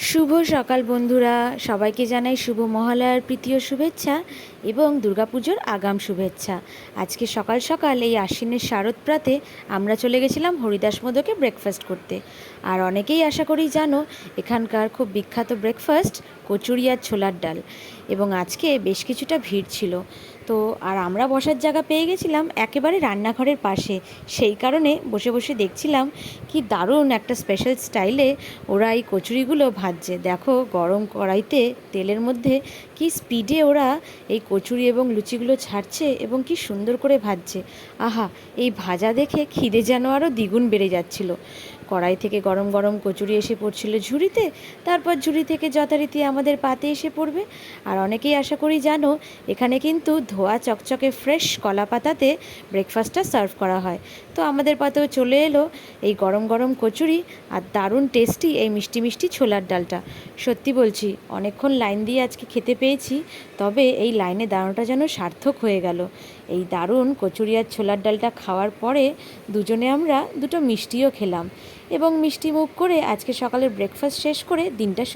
শুভ সকাল বন্ধুরা, সবাইকে জানাই শুভ মহালয়ার প্রীতি ও শুভেচ্ছা এবং দুর্গাপুজোর আগাম শুভেচ্ছা। আজকে সকাল সকাল এই আশ্বিনের শারদ প্রাতে আমরা চলে গেছিলাম হরিদাস মোদকে ব্রেকফাস্ট করতে। আর অনেকেই আশা করি জানো এখানকার খুব বিখ্যাত ব্রেকফাস্ট কচুরি আর ছোলার ডাল, এবং আজকে বেশ কিছুটা ভিড় ছিল। তো আর আমরা বসার জায়গা পেয়ে গেছিলাম একেবারে রান্নাঘরের পাশে, সেই কারণে বসে বসে দেখছিলাম কি দারুণ একটা স্পেশাল স্টাইলে ওরা এই কচুরিগুলো ভাজছে। দেখো গরম কড়াইতে তেলের মধ্যে কি স্পিডে ওরা এই কচুরি এবং লুচিগুলো ছাড়ছে এবং কি সুন্দর করে ভাজছে। আহা, এই ভাজা দেখে খিদে যেন আরও দ্বিগুণ বেড়ে যাচ্ছিল। কড়াই থেকে গরম গরম কচুরি এসে পড়ছিল ঝুড়িতে, তারপর ঝুড়ি থেকে যথারীতি আমাদের পাতে এসে পড়বে। আর অনেকেই আশা করি জানো এখানে কিন্তু ধোয়া চকচকে ফ্রেশ কলা পাতাতে ব্রেকফাস্টটা সার্ভ করা হয়। তো আমাদের পাতেও চলে এলো এই গরম গরম কচুরি আর দারুণ টেস্টি এই মিষ্টি মিষ্টি ছোলার ডালটা। সত্যি বলছি অনেকক্ষণ লাইন দিয়ে আজকে খেতে পেয়েছি, তবে এই লাইনে দাঁড়ানোটা যেন সার্থক হয়ে গেল। এই দারুণ কচুরি আর ছোলার ডালটা খাওয়ার পরে দুজনে আমরা দুটো মিষ্টিও খেলাম এবং মিষ্টি মুখ করে আজকে সকালের ব্রেকফাস্ট শেষ করে দিনটা শুরু